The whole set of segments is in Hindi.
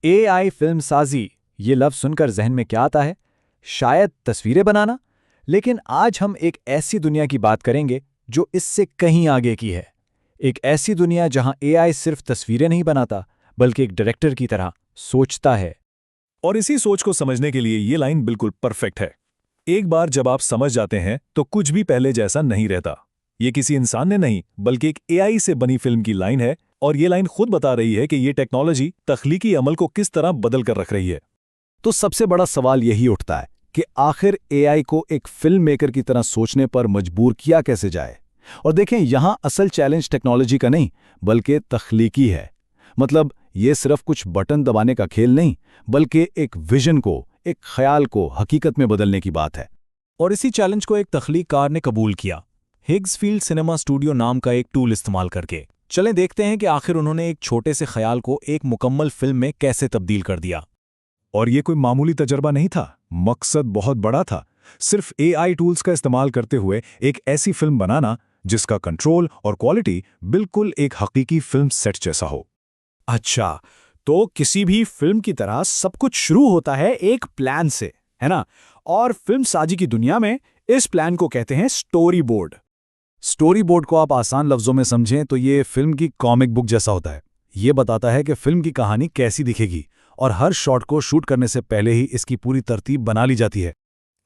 AI फिल्म साजी, ये लफ्ज़ सुनकर जहन में क्या आता है? शायद तस्वीरें बनाना? लेकिन आज हम एक ऐसी दुनिया की बात करेंगे जो इससे कहीं आगे की है। एक ऐसी दुनिया जहां AI सिर्फ तस्वीरें नहीं बनाता, बल्कि एक डायरेक्टर की तरह सोचता है। और इसी सोच को समझने के लिए ये लाइन बिल्कुल परफेक्ट है। एक बार जब आप समझ जाते हैं तो कुछ भी पहले जैसा नहीं रहता। ये किसी इंसान ने नहीं, बल्कि एक AI से बनी फिल्म की लाइन है, और ये लाइन खुद बता रही है कि ये टेक्नोलॉजी तख्लीकी अमल को किस तरह बदल कर रख रही है। तो सबसे बड़ा सवाल यही उठता है कि आखिर AI को एक फिल्म मेकर की तरह सोचने पर मजबूर किया कैसे जाए। और देखें, यहां असल चैलेंज टेक्नोलॉजी का नहीं, बल्कि तख्लीकी है। मतलब ये सिर्फ कुछ बटन दबाने का खेल नहीं, बल्कि एक विजन को, एक ख्याल को हकीकत में बदलने की बात है। और इसी चैलेंज को एक तख्लीककार ने कबूल किया, हिग्सफील्ड सिनेमा स्टूडियो नाम का एक टूल इस्तेमाल करके। चलें देखते हैं कि आखिर उन्होंने एक छोटे से ख्याल को एक मुकम्मल फिल्म में कैसे तब्दील कर दिया। और ये कोई मामूली तजर्बा नहीं था, मकसद बहुत बड़ा था। सिर्फ AI टूल्स का इस्तेमाल करते हुए एक ऐसी फिल्म बनाना जिसका कंट्रोल और क्वालिटी बिल्कुल एक हकीकी फिल्म सेट जैसा हो। अच्छा, तो किसी भी फिल्म की तरह सब कुछ शुरू होता है एक प्लान से, है ना? और फिल्म साजी की दुनिया में इस प्लान को कहते हैं स्टोरी बोर्ड। स्टोरी बोर्ड को आप आसान लफ्जों में समझें तो ये फिल्म की कॉमिक बुक जैसा होता है। ये बताता है कि फिल्म की कहानी कैसी दिखेगी, और हर शॉट को शूट करने से पहले ही इसकी पूरी तरतीब बना ली जाती है।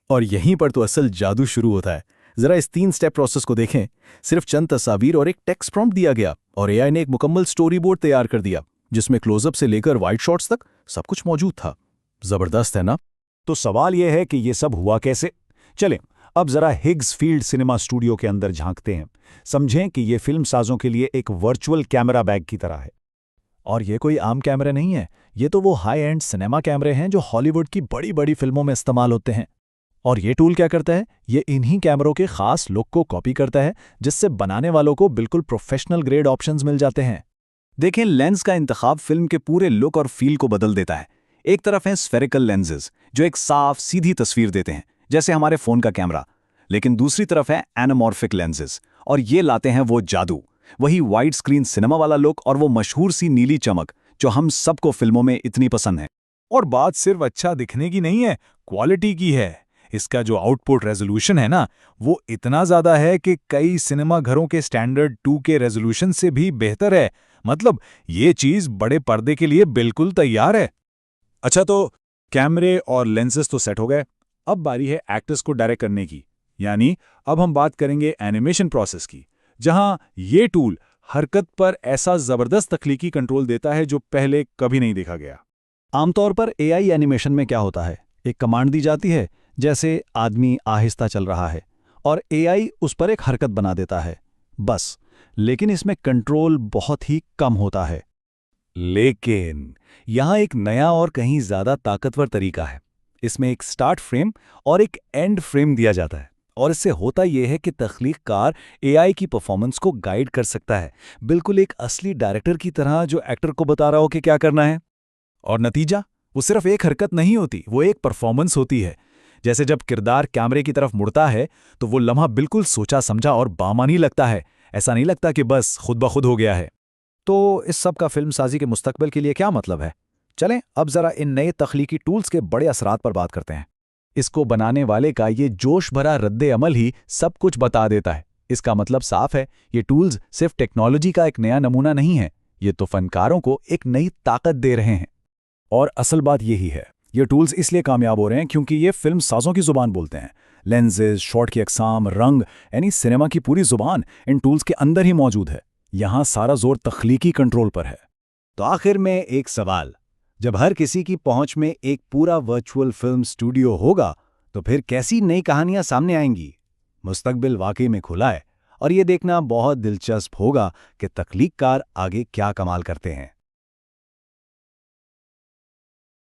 और यहीं पर तो असल जादू शुरू होता है। जरा इस 3 स्टेप प्रोसेस को देखें। सिर्फ चंद तस्वीर और एक टेक्स्ट प्रॉम्प्ट दिया गया, और AI ने एक मुकम्मल स्टोरी बोर्ड तैयार कर दिया, जिसमें क्लोजअप से लेकर वाइड शॉट्स तक सब कुछ मौजूद था। जबरदस्त है ना? तो सवाल यह है कि ये सब हुआ कैसे? चलें अब जरा हिग्सफील्ड सिनेमा स्टूडियो के अंदर झांकते हैं। समझें कि ये फिल्म साजों के लिए एक वर्चुअल कैमरा बैग की तरह है। और ये कोई आम कैमरे नहीं है, ये तो वो हाई एंड सिनेमा कैमरे हैं जो हॉलीवुड की बड़ी बड़ी फिल्मों में इस्तेमाल होते हैं। और ये टूल क्या करता है? ये इन्हीं कैमरों के खास लुक को कॉपी करता है, जिससे बनाने वालों को बिल्कुल प्रोफेशनल ग्रेड ऑप्शंस मिल जाते हैं। देखें, लेंस का इंतखाब फिल्म के पूरे लुक और फील को बदल देता है। एक तरफ हैं स्फेरिकल लेंसेज जो एक साफ सीधी तस्वीर देते हैं, जैसे हमारे फोन का कैमरा। लेकिन दूसरी तरफ है एनामॉर्फिक लेंसेज, और ये लाते हैं वो जादू, वही वाइड स्क्रीन सिनेमा वाला लुक और वो मशहूर सी नीली चमक जो हम सबको फिल्मों में इतनी पसंद है। और बात सिर्फ अच्छा दिखने की नहीं है, क्वालिटी की है। इसका जो आउटपुट रेजोल्यूशन है ना, वो इतना ज़्यादा है कि कई सिनेमा घरों के स्टैंडर्ड 2K रेजोल्यूशन से भी बेहतर है। मतलब ये चीज़ बड़े पर्दे के लिए बिल्कुल तैयार है। अच्छा, तो कैमरे और लेंसेज तो सेट हो गए। अब बारी है एक्टर्स को डायरेक्ट करने की, यानी अब हम बात करेंगे एनिमेशन प्रोसेस की, जहां ये टूल हरकत पर ऐसा ज़बरदस्त तख्लीकी कंट्रोल देता है जो पहले कभी नहीं देखा गया। आमतौर पर AI एनिमेशन में क्या होता है? एक कमांड दी जाती है, जैसे आदमी आहिस्ता चल रहा है, और AI उस पर एक हरकत बना देता है, बस। लेकिन इसमें कंट्रोल बहुत ही कम होता है। लेकिन यहाँ एक नया और कहीं ज़्यादा ताकतवर तरीका है। इसमें एक स्टार्ट फ्रेम और एक एंड फ्रेम दिया जाता है, और इससे होता यह है कि तख्लीककार AI की परफॉर्मेंस को गाइड कर सकता है, बिल्कुल एक असली डायरेक्टर की तरह जो एक्टर को बता रहा हो कि क्या करना है। और नतीजा, वो सिर्फ एक हरकत नहीं होती, वो एक परफॉर्मेंस होती है। जैसे जब किरदार कैमरे की तरफ मुड़ता है तो वो लम्हा बिल्कुल सोचा समझा और बामानी लगता है। ऐसा नहीं लगता कि बस खुद ब खुद हो गया है। तो इस सब का फिल्म साजी के मुस्तकबिल के लिए क्या मतलब है? चलें अब जरा इन नए तख्लीकी टूल्स के बड़े असरात पर बात करते हैं। इसको बनाने वाले का ये जोश भरा रद्दे अमल ही सब कुछ बता देता है। इसका मतलब साफ है, ये टूल्स सिर्फ टेक्नोलॉजी का एक नया नमूना नहीं है, ये तो फनकारों को एक नई ताकत दे रहे हैं। और असल बात यही है, ये टूल्स इसलिए कामयाब हो रहे हैं क्योंकि ये फिल्म साजों की जुबान बोलते हैं। लेंसेज, शॉट की अकसाम, रंग, यानी सिनेमा की पूरी जुबान इन टूल्स के अंदर ही मौजूद है। यहाँ सारा जोर तख्लीकी कंट्रोल पर है। तो आखिर में एक सवाल, जब हर किसी की पहुंच में एक पूरा वर्चुअल फिल्म स्टूडियो होगा, तो फिर कैसी नई कहानियां सामने आएंगी? मुस्तकबिल वाकई में खुला है, और ये देखना बहुत दिलचस्प होगा कि तख्लीककार आगे क्या कमाल करते हैं।